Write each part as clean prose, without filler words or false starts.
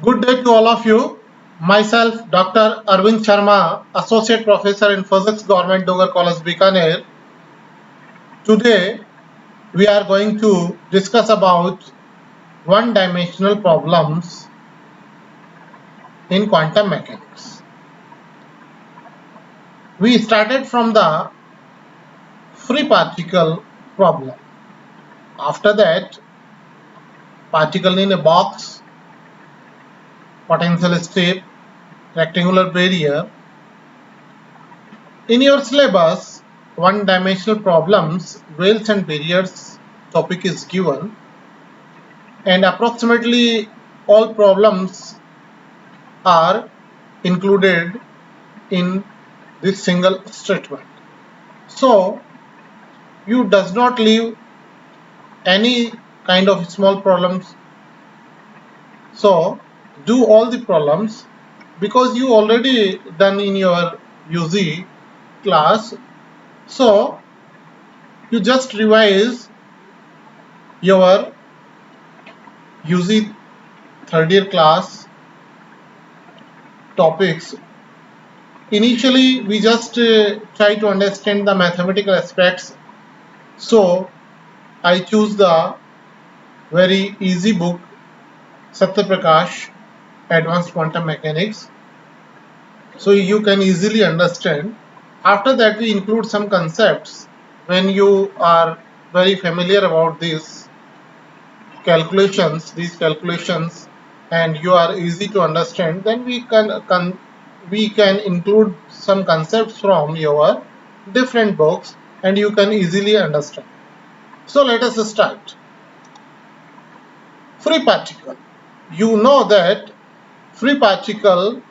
Good day to all of you. Myself, Dr. Arvind Sharma, Associate Professor in Physics, Government Dogar College, Bikaner. Today, we are going to discuss about one-dimensional problems in quantum mechanics. We started from the free particle problem. After that, particle in a box, potential state, rectangular barrier. In your syllabus, one-dimensional problems, wells and barriers topic is given, and approximately all problems are included in this single statement. So you does not leave any kind of small problems. So do all the problems because you already done in your UG class. So you just revise your UG third year class topics. Initially, we just try to understand the mathematical aspects. So I choose the very easy book, Satya Prakash, Advanced Quantum Mechanics. So you can easily understand. After that, we include some concepts. When you are very familiar about these calculations, and you are easy to understand, then we can include some concepts from your different books and you can easily understand. So let us start. Free particle. You know that free particle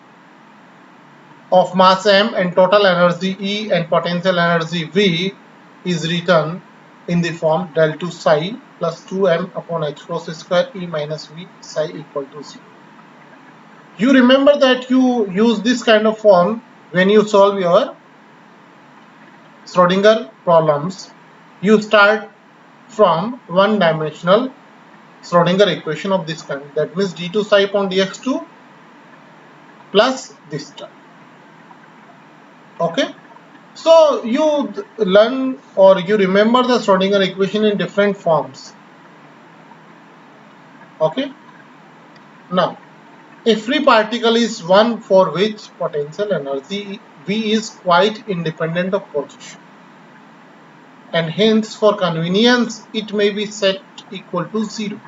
of mass m and total energy E and potential energy V is written in the form del 2 psi plus 2m upon h cross square E minus V psi equal to 0. You remember that you use this kind of form when you solve your Schrodinger problems. You start from one-dimensional Schrodinger equation of this kind. That means d2 psi upon dx2 plus this term. Okay. So you learn or you remember the Schrodinger equation in different forms. Okay. Now, a free particle is one for which potential energy V is quite independent of position, and hence for convenience it may be set equal to 0.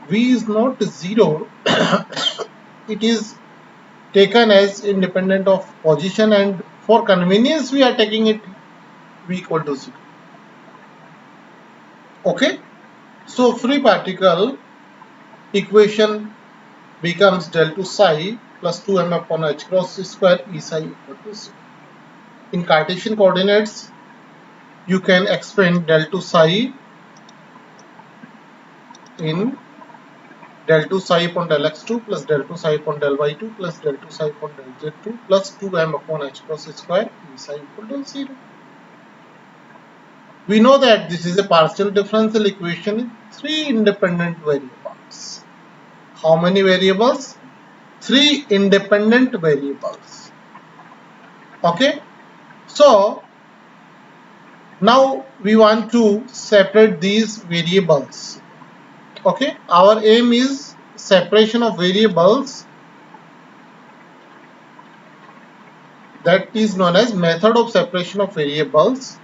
V is not 0, it is taken as independent of position, and for convenience we are taking it V equal to 0. Okay, so free particle equation becomes del 2 psi plus 2m upon h cross square E psi equal to 0. In Cartesian coordinates, you can expand del 2 psi in del 2 psi upon del x2 plus del 2 psi upon del y2 plus del 2 psi upon del z2 plus 2m upon h cross square E psi equal to 0. We know that this is a partial differential equation in three independent variables. How many variables? Three independent variables. Okay. So now we want to separate these variables. Okay. Our aim is separation of variables. That is known as method of separation of variables.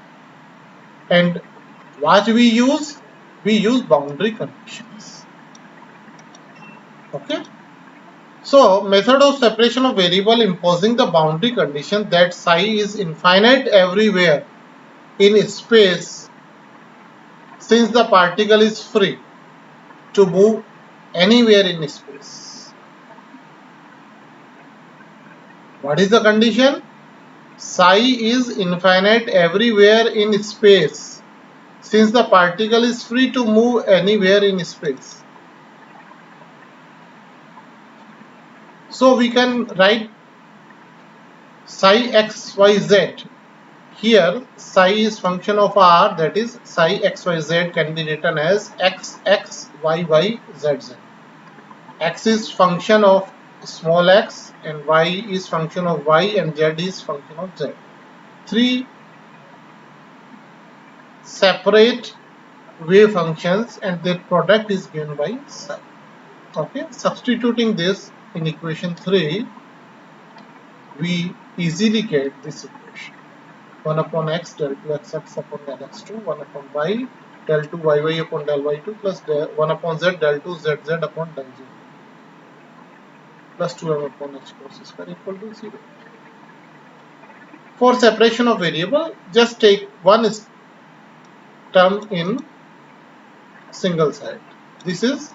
And what we use? We use boundary conditions. Okay. So method of separation of variable imposing the boundary condition that psi is infinite everywhere in space, since the particle is free to move anywhere in space. What is the condition? Psi is infinite everywhere in space, since the particle is free to move anywhere in space. So we can write psi xyz. Here psi is function of r, that is psi xyz can be written as x, y, z, z. x is function of small x and y is function of y and z is function of z. Three separate wave functions and their product is given by psi. Okay, substituting this in equation 3, we easily get this equation. 1 upon x del 2 x upon del x2, 1 upon y del 2 y upon del y2 plus 1 upon z del 2 z upon del z plus 2m upon h cross square equal to 0. For separation of variable, just take one term in single side. This is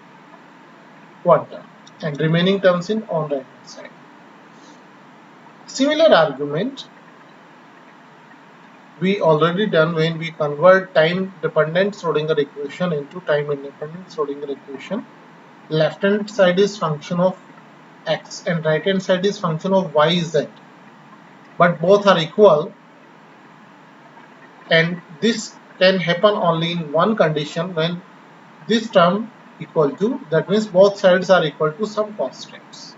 one term and remaining terms in on right hand side. Similar argument we already done when we convert time dependent Schrodinger equation into time independent Schrodinger equation. Left hand side is function of x and right hand side is function of y z, but both are equal, and this can happen only in one condition, when this term equal to, that means both sides are equal to some constants.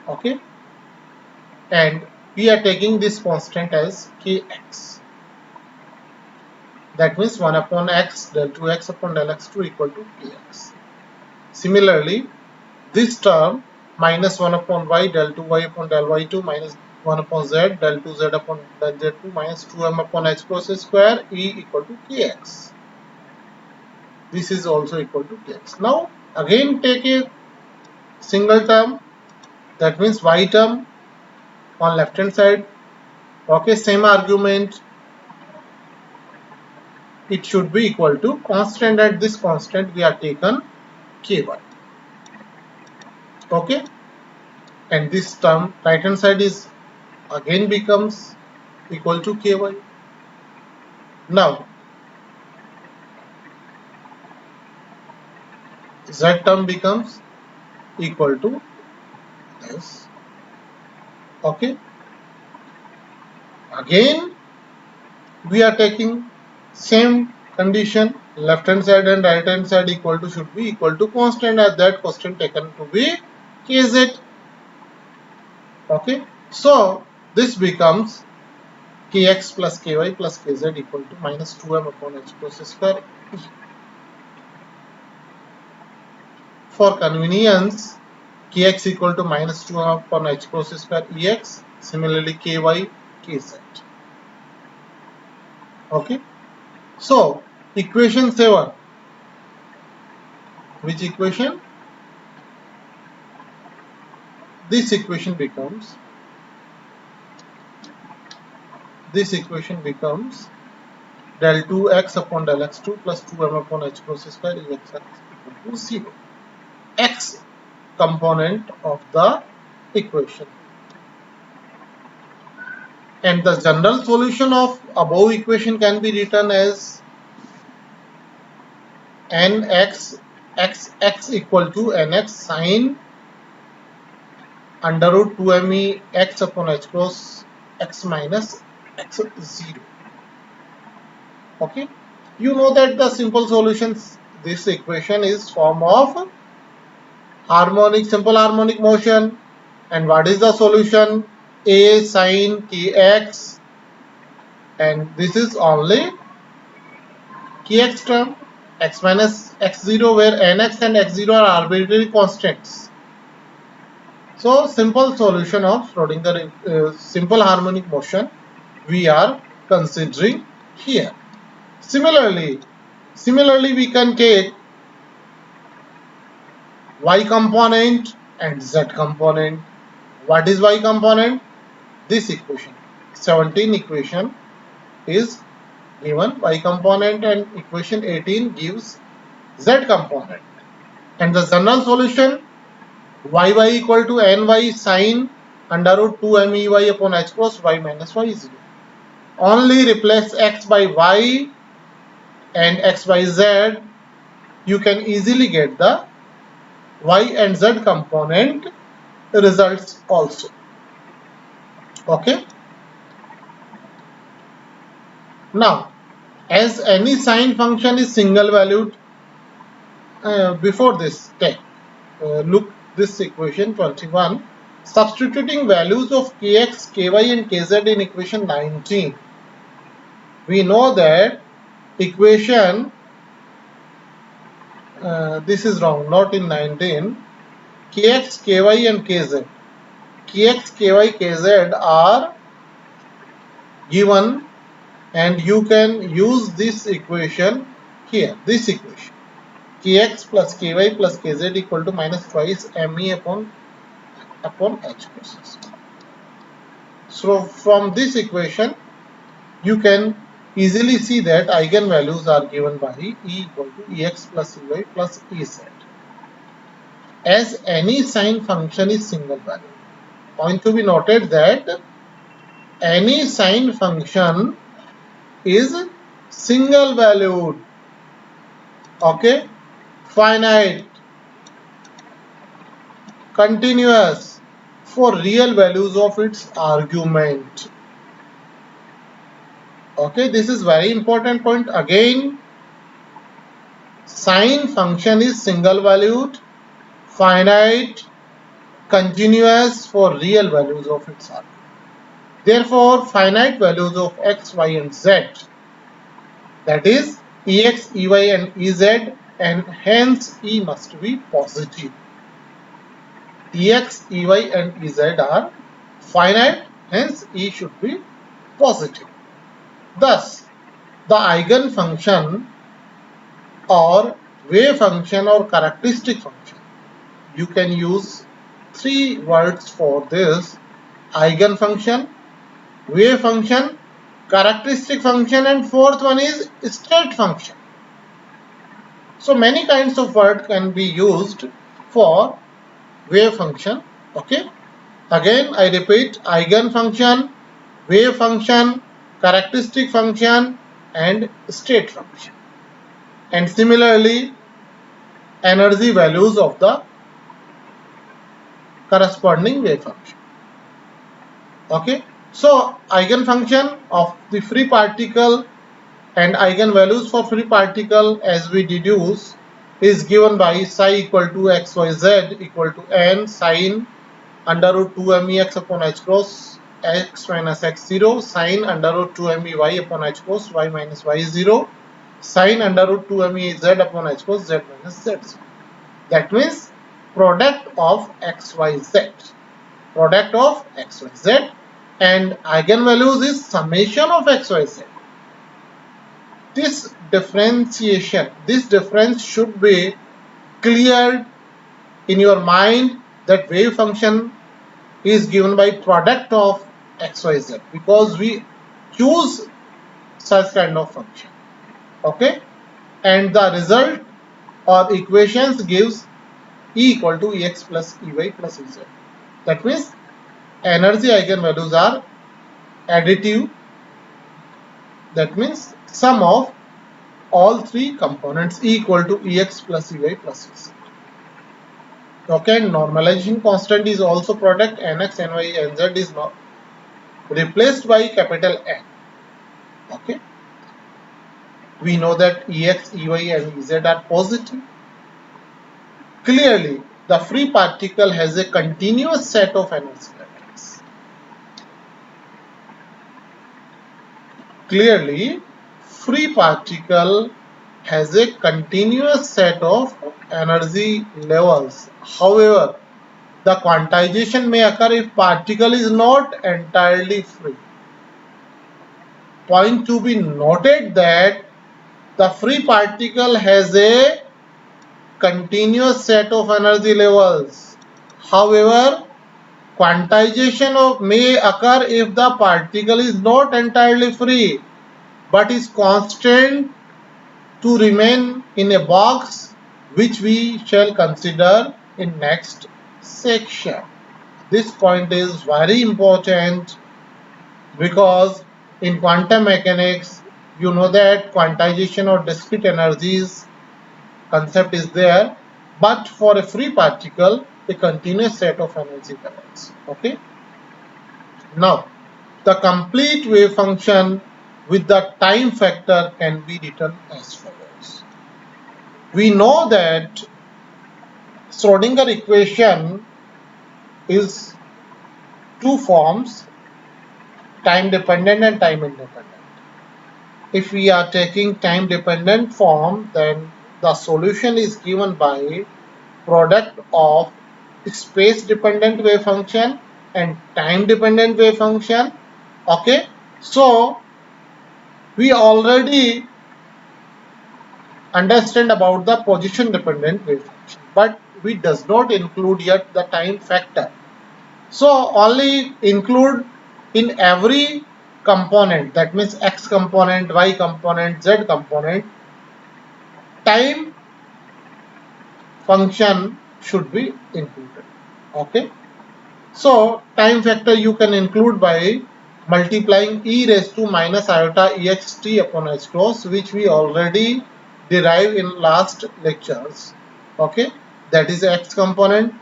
Okay, and we are taking this constant as kx. That means 1 upon x del 2x upon del x2 equal to kx. Similarly, this term minus 1 upon y del 2y upon del y2 minus 1 upon z del 2z upon del z2 minus 2m upon h cross square e equal to kx. This is also equal to kx. Now again take a single term, that means y term on left hand side. Okay, same argument, it should be equal to constant, at this constant we are taken ky. Okay, and this term right hand side is again becomes equal to ky. Now z term becomes equal to this. Okay, again we are taking same condition, left hand side and right hand side equal to should be equal to constant, as that constant taken to be kz. Okay, so this becomes kx plus ky plus kz equal to minus 2m upon h cross square. For convenience, kx equal to minus 2m upon h cross square ex, similarly ky kz. Okay, so equation 7, which equation? This equation becomes del 2x upon del x2 plus 2m upon h cross square ex equal to 0. X component of the equation. And the general solution of above equation can be written as nx x equal to nx sine under root 2me x upon h cross x minus x 0. Okay, you know that the simple solutions, this equation is form of simple harmonic motion, and what is the solution? A sine kx, and this is only kx term, x minus x0, where nx and x0 are arbitrary constants. So simple solution of Schrodinger simple harmonic motion we are considering here. Similarly we can take y component and z component. What is y component? This equation 17 equation is given y component, and equation 18 gives z component, and the general solution y equal to ny sine under root 2 mey upon h cross y minus y0. Only replace x by y and x by z, you can easily get the y and z component results also. Okay, now as any sine function is single valued, before this step look this equation 21. Substituting values of kx, ky and kz in equation 19. We know that equation, this is wrong, not in 19. Kx, ky and kz. Kx, ky, kz are given, and you can use this equation here, this equation. Kx plus ky plus kz equal to minus twice me upon h process. So from this equation you can easily see that eigenvalues are given by E equal to ex plus ey plus ez. As any sine function is single valued. Point to be noted that any sine function is single valued, okay, finite, continuous for real values of its argument. Okay, this is very important point. Again, sine function is single valued, finite, continuous for real values of its argument. Therefore, finite values of x, y and z, that is ex, ey and ez, and hence E must be positive. Ex, ey and ez are finite, hence E should be positive. Thus, the eigenfunction or wave function or characteristic function, you can use three words for this: eigenfunction, wave function, characteristic function, and fourth one is state function. So many kinds of words can be used for wave function. Okay, again I repeat: eigenfunction, wave function, characteristic function and state function, and similarly energy values of the corresponding wave function. Okay, so eigenfunction of the free particle and eigenvalues for free particle, as we deduce, is given by psi equal to xyz equal to n sine under root 2 mex upon h cross x minus x0, sine under root 2 mey upon h cross y minus y0, sine under root 2 mez upon h cross z minus z0. That means product of xyz, product of xyz, and eigenvalues is summation of xyz. This differentiation, this difference should be cleared in your mind, that wave function is given by product of xyz because we choose such kind of function. Okay, and the result or equations gives E equal to ex plus ey plus ez. That means energy eigenvalues are additive, that means sum of all three components E equal to ex plus ey plus ez. Okay, and normalization constant is also product nx, ny, nz is not replaced by capital N. Okay, we know that ex, ey and ez are positive. Clearly, the free particle has a continuous set of energy levels. Clearly, free particle has a continuous set of energy levels. However, the quantization may occur if particle is not entirely free. Point to be noted that the free particle has a continuous set of energy levels. However, quantization may occur if the particle is not entirely free but is constant to remain in a box, which we shall consider in next section. This point is very important because in quantum mechanics you know that quantization of discrete energies concept is there, but for a free particle a continuous set of energy levels. Okay, now the complete wave function with the time factor can be written as follows. We know that Schrodinger equation is two forms, time dependent and time independent. If we are taking time dependent form, then the solution is given by product of space dependent wave function and time dependent wave function. Okay, so we already understand about the position dependent wave function, but we does not include yet the time factor. So only include in every component, that means x component, y component, z component, time function should be included. Okay, so time factor you can include by multiplying e raised to minus iota ext upon h cross, which we already derived in last lectures. Okay, that is x component.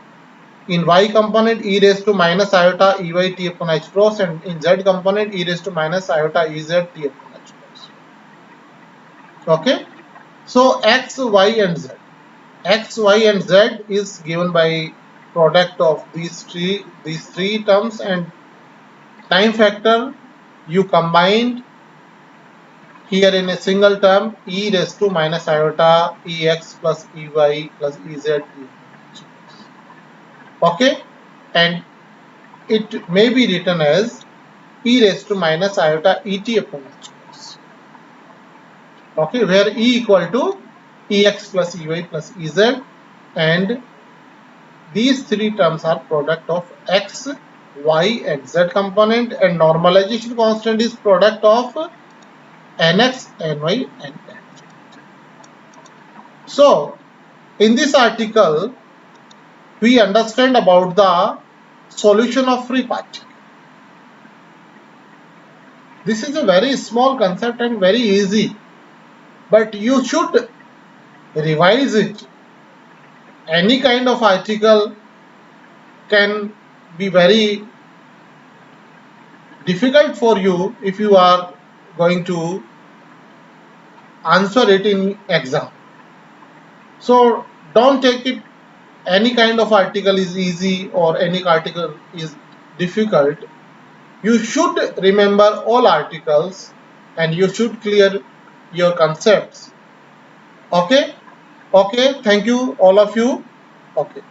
In y component, e raised to minus iota eyt upon h cross, and in z component, e raised to minus iota ez t upon h cross. Okay, so x, y, and z. X, y, and z is given by product of these three terms, and time factor you combined here in a single term, e raised to minus iota ex plus ey plus ez. Okay, and it may be written as e raised to minus iota et upon h cross. Okay, where e equal to ex plus ey plus ez, and these three terms are product of x, y, and z component, and normalization constant is product of nx, ny, and nz. So, in this article, we understand about the solution of free particle. This is a very small concept and very easy, but you should revise it. Any kind of article can be very difficult for you if you are going to answer it in exam. So don't take it any kind of article is easy or any article is difficult. You should remember all articles and you should clear your concepts. Okay, thank you all of you. Okay.